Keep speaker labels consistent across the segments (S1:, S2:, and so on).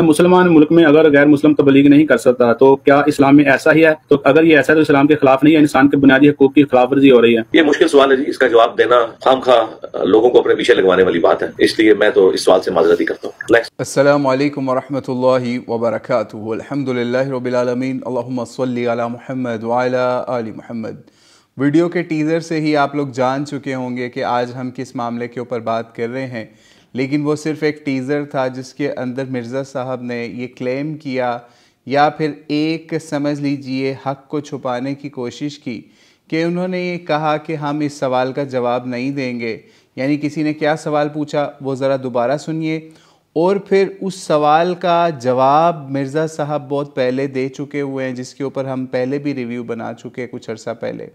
S1: مسلمان ملک میں اگر غیر مسلم تبلیغ نہیں کر سکتا تو کیا اسلام میں ایسا ہی ہے؟ تو اگر یہ ایسا ہے تو اسلام کے خلاف نہیں ہے، انسان کے بنیادی حقوق کی خلاف ورزی ہو رہی ہے؟
S2: یہ مشکل سوال ہے جی، اس کا جواب دینا خام خواہ لوگوں کو اپنے پیچھے لگوانے والی بات ہے، اس لیے میں تو اس سوال سے معذرت ہی کرتا ہوں۔
S3: السلام علیکم ورحمۃ اللہ وبرکاتہ۔ الحمدللہ رب العالمین، اللہم صلی علی محمد وعلی آل محمد۔ ویڈیو کے ٹیزر سے ہی آپ لوگ جان چکے ہوں گے کہ آج ہم کس معاملے کے اوپر بات کر رہے ہیں، لیکن وہ صرف ایک ٹیزر تھا جس کے اندر مرزا صاحب نے یہ کلیم کیا یا پھر ایک سمجھ لیجئے حق کو چھپانے کی کوشش کی کہ انہوں نے یہ کہا کہ ہم اس سوال کا جواب نہیں دیں گے۔ یعنی کسی نے کیا سوال پوچھا وہ ذرا دوبارہ سنیے، اور پھر اس سوال کا جواب مرزا صاحب بہت پہلے دے چکے ہوئے ہیں، جس کے اوپر ہم پہلے بھی ریویو بنا چکے کچھ عرصہ پہلے،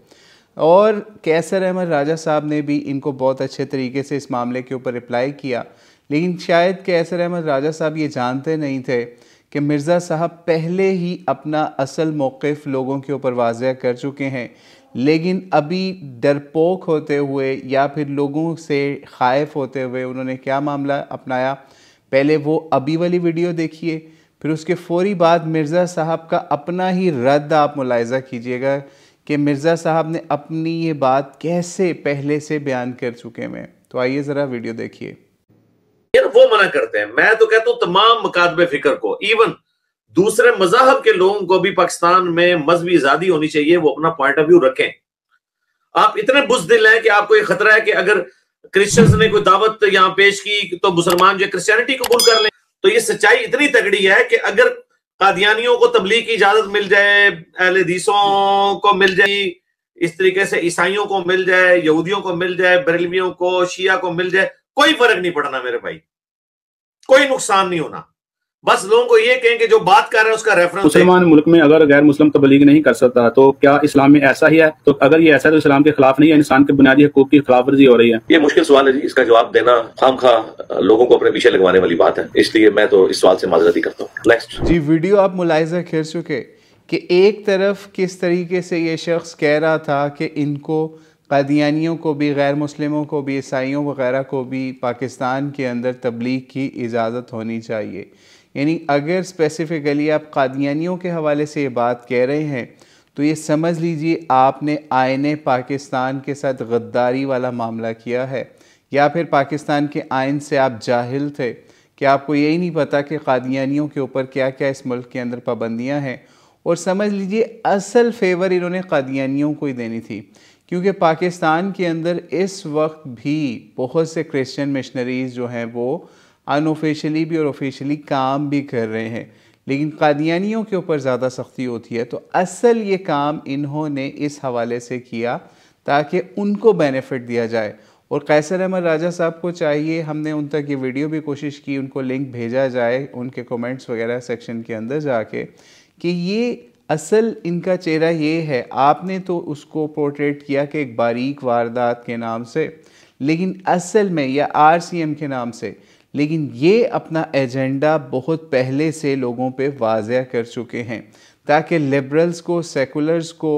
S3: اور کیسر احمد راجہ صاحب نے بھی ان کو بہت اچھے طریقے سے اس معاملے کے اوپر رپلائی کیا۔ لیکن شاید کیسر احمد راجہ صاحب یہ جانتے نہیں تھے کہ مرزا صاحب پہلے ہی اپنا اصل موقف لوگوں کے اوپر واضح کر چکے ہیں، لیکن ابھی ڈرپوک ہوتے ہوئے یا پھر لوگوں سے خائف ہوتے ہوئے انہوں نے کیا معاملہ اپنایا۔ پہلے وہ ابھی والی ویڈیو دیکھیے، پھر اس کے فوری بعد مرزا صاحب کا اپنا ہی رد آپ ملاحظہ کیجئے گا کہ مرزا صاحب نے اپنی یہ بات کیسے پہلے سے بیان کر چکے ہیں۔ تو آئیے ذرا ویڈیو دیکھیے۔
S2: وہ منع کرتے ہیں، میں تو کہتا ہوں تمام مکاتب فکر کو، ایون دوسرے مذاہب کے لوگوں کو بھی پاکستان میں مذہبی آزادی ہونی چاہیے، وہ اپنا پوائنٹ آف ویو رکھیں۔ آپ اتنے بزدل ہیں کہ آپ کو یہ خطرہ ہے کہ اگر کرسچنز نے کوئی دعوت یہاں پیش کی تو مسلمان جو کرسچینٹی قبول کر لیں، تو یہ سچائی اتنی تگڑی ہے کہ اگر قادیانیوں کو تبلیغ کی اجازت مل جائے، اہل حدیثوں کو مل جائے، اس طریقے سے عیسائیوں کو مل جائے، یہودیوں کو مل جائے، بریلویوں کو، شیعہ کو مل جائے، کوئی فرق نہیں پڑنا میرے بھائی، کوئی نقصان نہیں ہونا۔ بس لوگوں کو یہ کہیں کہ جو بات کر رہے ہیں اس کا ریفرنس۔
S1: مسلمان ملک میں اگر غیر مسلم تبلیغ نہیں کر سکتا تو کیا اسلام میں ایسا ہی ہے؟ تو اگر یہ ایسا ہے تو اسلام کے خلاف نہیں ہے، انسان کے بنیادی حقوق کی خلاف ورزی ہو رہی ہے؟
S2: یہ مشکل سوال ہے جی، اس کا جواب دینا خام خواہ لوگوں کو اپنے پیچھے لگوانے والی بات ہے، اس لیے میں تو اس سوال سے معذرت ہی کرتا ہوں۔ نیکسٹ
S3: جی، ویڈیو آپ ملاحظہ کر چکے کہ ایک طرف کس طریقے سے یہ شخص کہہ رہا تھا کہ ان کو قادیانیوں کو بھی، غیر مسلموں کو بھی، عیسائیوں وغیرہ کو بھی پاکستان کے اندر تبلیغ کی اجازت ہونی چاہیے۔ یعنی اگر اسپیسیفکلی آپ قادیانیوں کے حوالے سے یہ بات کہہ رہے ہیں تو یہ سمجھ لیجئے آپ نے آئین پاکستان کے ساتھ غداری والا معاملہ کیا ہے، یا پھر پاکستان کے آئین سے آپ جاہل تھے کہ آپ کو یہی نہیں پتا کہ قادیانیوں کے اوپر کیا کیا اس ملک کے اندر پابندیاں ہیں، اور سمجھ لیجئے اصل فیور انہوں نے قادیانیوں کو ہی دینی تھی، کیونکہ پاکستان کے اندر اس وقت بھی بہت سے کرسچن مشنریز جو ہیں وہ ان آفیشلی بھی اور آفیشلی کام بھی کر رہے ہیں، لیکن قادیانیوں کے اوپر زیادہ سختی ہوتی ہے۔ تو اصل یہ کام انہوں نے اس حوالے سے کیا تاکہ ان کو بینیفٹ دیا جائے، اور قیصر احمد راجہ صاحب کو چاہیے، ہم نے ان تک یہ ویڈیو بھی کوشش کی، ان کو لنک بھیجا جائے ان کے کومنٹس وغیرہ سیکشن کے اندر جا کے، کہ یہ اصل ان کا چہرہ یہ ہے۔ آپ نے تو اس کو پورٹریٹ کیا کہ ایک باریک واردات کے نام سے، لیکن اصل میں یا آر سی ایم کے نام سے، لیکن یہ اپنا ایجنڈا بہت پہلے سے لوگوں پہ واضح کر چکے ہیں تاکہ لبرلز کو، سیکولرز کو،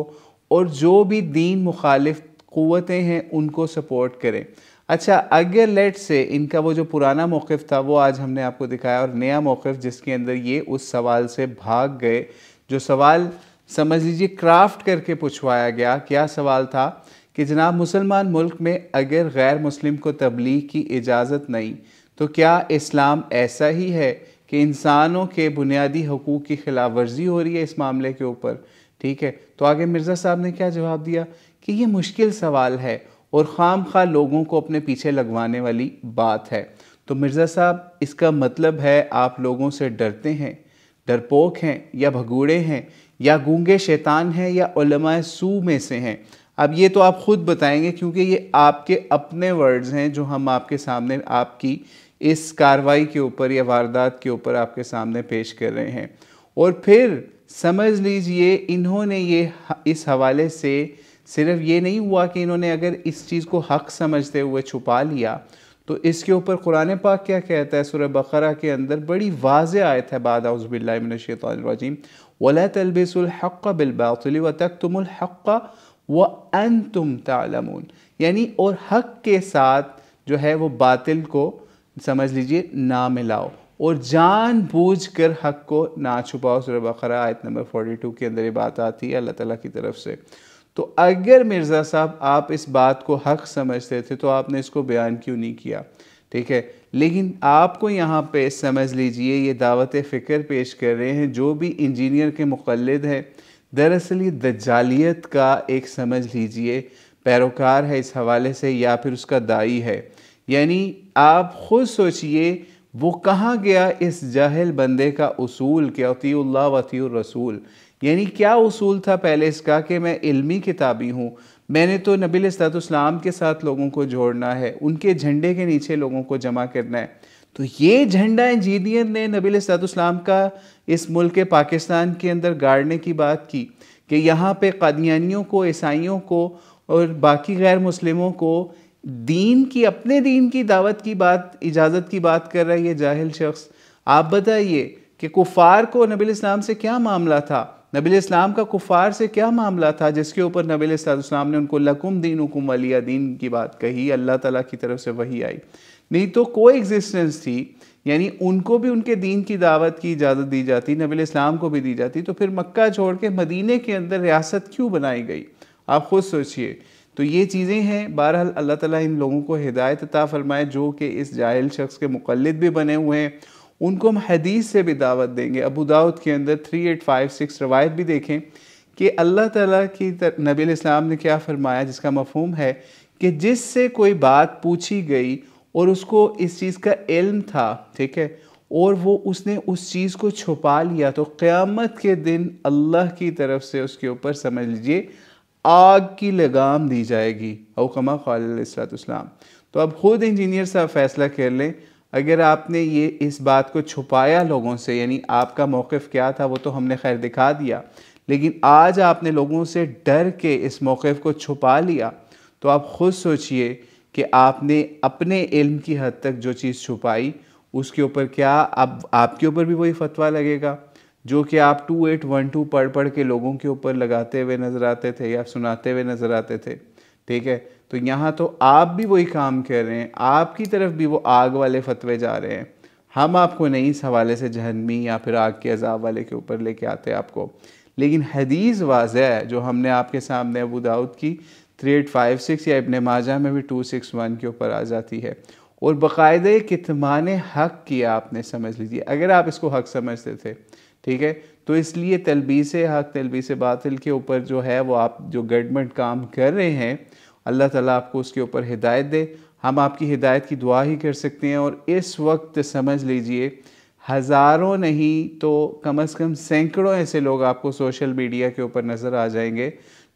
S3: اور جو بھی دین مخالف قوتیں ہیں ان کو سپورٹ کریں۔ اچھا، اگر لیٹ سے ان کا وہ جو پرانا موقف تھا وہ آج ہم نے آپ کو دکھایا، اور نیا موقف جس کے اندر یہ اس سوال سے بھاگ گئے، جو سوال سمجھ لیجیے کرافٹ کر کے پوچھوایا گیا۔ کیا سوال تھا کہ جناب مسلمان ملک میں اگر غیر مسلم کو تبلیغ کی اجازت نہیں تو کیا اسلام ایسا ہی ہے کہ انسانوں کے بنیادی حقوق کی خلاف ورزی ہو رہی ہے اس معاملے کے اوپر؟ ٹھیک ہے، تو آگے مرزا صاحب نے کیا جواب دیا کہ یہ مشکل سوال ہے اور خام خواہ لوگوں کو اپنے پیچھے لگوانے والی بات ہے۔ تو مرزا صاحب، اس کا مطلب ہے آپ لوگوں سے ڈرتے ہیں، ڈرپوک ہیں، یا بھگوڑے ہیں، یا گونگے شیطان ہیں، یا علماء سو میں سے ہیں؟ اب یہ تو آپ خود بتائیں گے، کیونکہ یہ آپ کے اپنے ورڈز ہیں جو ہم آپ کے سامنے آپ کی اس کاروائی کے اوپر یا واردات کے اوپر آپ کے سامنے پیش کر رہے ہیں۔ اور پھر سمجھ لیجئے انہوں نے یہ اس حوالے سے صرف یہ نہیں ہوا کہ انہوں نے اگر اس چیز کو حق سمجھتے ہوئے چھپا لیا، تو اس کے اوپر قرآن پاک کیا کہتا ہے؟ سورہ بقرہ کے اندر بڑی واضح آیت ہے، بعد اعوذ باللہ من الشیطان الرجیم، وَلَا تَلْبِسُوا الْحَقَّ بِالْبَاطِلِ وَتَكْتُمُوا الْحَقَّ وَأَنْتُمْ تَعْلَمُونَ، یعنی اور حق کے ساتھ جو ہے وہ باطل کو سمجھ لیجئے نہ ملاؤ، اور جان بوجھ کر حق کو نہ چھپاؤ۔ سورہ بقرہ آیت نمبر 42 کے اندر یہ بات آتی ہے اللہ تعالیٰ کی طرف سے۔ تو اگر مرزا صاحب آپ اس بات کو حق سمجھتے تھے تو آپ نے اس کو بیان کیوں نہیں کیا؟ ٹھیک ہے، لیکن آپ کو یہاں پہ سمجھ لیجئے یہ دعوت فکر پیش کر رہے ہیں جو بھی انجینئر کے مقلد ہے، دراصل یہ دجالیت کا ایک سمجھ لیجئے پیروکار ہے اس حوالے سے، یا پھر اس کا داعی ہے۔ یعنی آپ خود سوچئے وہ کہاں گیا اس جاہل بندے کا اصول کہ اطیعوا اللہ و اطیعوا الرسول؟ یعنی کیا اصول تھا پہلے اس کا کہ میں علمی کتابی ہوں، میں نے تو نبی علیہ السلام کے ساتھ لوگوں کو جوڑنا ہے، ان کے جھنڈے کے نیچے لوگوں کو جمع کرنا ہے۔ تو یہ جھنڈا انجینئر نے نبی علیہ السلام کا اس ملک پاکستان کے اندر گاڑنے کی بات کی کہ یہاں پہ قادیانیوں کو، عیسائیوں کو اور باقی غیر مسلموں کو دین کی، اپنے دین کی دعوت کی بات، اجازت کی بات کر رہا ہے یہ جاہل شخص۔ آپ بتائیے کہ کفار کو نبی علیہ السلام سے کیا معاملہ تھا؟ نبی علیہ السلام کا کفار سے کیا معاملہ تھا جس کے اوپر نبی علیہ السلام نے ان کو لکم دینکم ولی دین کی بات کہی؟ اللہ تعالیٰ کی طرف سے وحی آئی، نہیں تو کوئی ایگزسٹنس تھی، یعنی ان کو بھی ان کے دین کی دعوت کی اجازت دی جاتی، نبی علیہ السلام کو بھی دی جاتی، تو پھر مکہ چھوڑ کے مدینے کے اندر ریاست کیوں بنائی گئی؟ آپ خود سوچئے۔ تو یہ چیزیں ہیں۔ بہرحال اللہ تعالیٰ ان لوگوں کو ہدایت عطا فرمائے جو کہ اس جاہل شخص کے مقلد بھی بنے ہوئے ہیں، ان کو ہم حدیث سے بھی دعوت دیں گے۔ ابو داؤد کے اندر 3856 روایت بھی دیکھیں کہ اللہ تعالیٰ کی نبی علیہ السلام نے کیا فرمایا، جس کا مفہوم ہے کہ جس سے کوئی بات پوچھی گئی اور اس کو اس چیز کا علم تھا، ٹھیک ہے، اور وہ اس نے اس چیز کو چھپا لیا، تو قیامت کے دن اللہ کی طرف سے اس کے اوپر سمجھ لیجئے آگ کی لگام دی جائے گی، او کما قال علیہ السلام۔ تو اب خود انجینئر صاحب فیصلہ کر لیں، اگر آپ نے یہ اس بات کو چھپایا لوگوں سے، یعنی آپ کا موقف کیا تھا وہ تو ہم نے خیر دکھا دیا، لیکن آج آپ نے لوگوں سے ڈر کے اس موقف کو چھپا لیا، تو آپ خود سوچئے کہ آپ نے اپنے علم کی حد تک جو چیز چھپائی اس کے اوپر کیا اب آپ کے اوپر بھی وہی فتویٰ لگے گا جو کہ آپ 2812 پڑھ کے لوگوں کے اوپر لگاتے ہوئے نظر آتے تھے یا سناتے ہوئے نظر آتے تھے؟ ٹھیک ہے، تو یہاں تو آپ بھی وہی کام کر رہے ہیں، آپ کی طرف بھی وہ آگ والے فتوے جا رہے ہیں۔ ہم آپ کو نہیں اس حوالے سے جہنمی یا پھر آگ کے عذاب والے کے اوپر لے کے آتے آپ کو، لیکن حدیث واضح ہے جو ہم نے آپ کے سامنے ابو داؤد کی 3856 یا ابن ماجہ میں بھی 261 کے اوپر آ جاتی ہے، اور باقاعدہ کتمان حق کیا آپ نے، سمجھ لیجیے اگر آپ اس کو حق سمجھتے تھے، ٹھیک ہے، تو اس لیے تلبیس حق تلبیس باطل کے اوپر جو ہے وہ آپ جو گورنمنٹ کام کر رہے ہیں، اللہ تعالیٰ آپ کو اس کے اوپر ہدایت دے۔ ہم آپ کی ہدایت کی دعا ہی کر سکتے ہیں، اور اس وقت سمجھ لیجئے ہزاروں نہیں تو کم از کم سینکڑوں ایسے لوگ آپ کو سوشل میڈیا کے اوپر نظر آ جائیں گے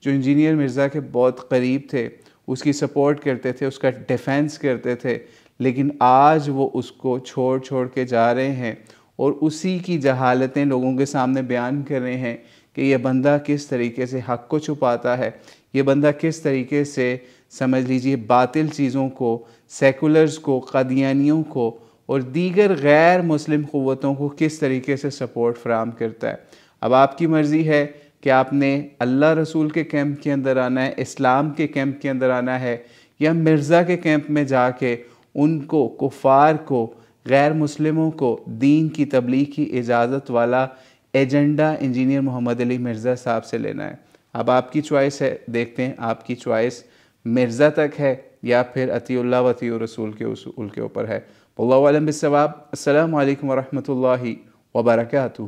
S3: جو انجینئر مرزا کے بہت قریب تھے، اس کی سپورٹ کرتے تھے، اس کا ڈیفینس کرتے تھے، لیکن آج وہ اس کو چھوڑ کے جا رہے ہیں اور اسی کی جہالتیں لوگوں کے سامنے بیان کر رہے ہیں کہ یہ بندہ کس طریقے سے حق کو چھپاتا ہے، یہ بندہ کس طریقے سے سمجھ لیجئے باطل چیزوں کو، سیکولرز کو، قادیانیوں کو اور دیگر غیر مسلم قوتوں کو کس طریقے سے سپورٹ فراہم کرتا ہے۔ اب آپ کی مرضی ہے کہ آپ نے اللہ رسول کے کیمپ کے اندر آنا ہے، اسلام کے کیمپ کے اندر آنا ہے، یا مرزا کے کیمپ میں جا کے ان کو، کفار کو، غیر مسلموں کو دین کی تبلیغ کی اجازت والا ایجنڈا انجینئر محمد علی مرزا صاحب سے لینا ہے۔ اب آپ کی چوائس ہے، دیکھتے ہیں آپ کی چوائس مرزا تک ہے یا پھر اطیع اللہ و اطیع الرسول کے اصول کے اوپر ہے۔ واللہ اعلم بالصواب۔ السلام علیکم ورحمۃ اللہ وبرکاتہ۔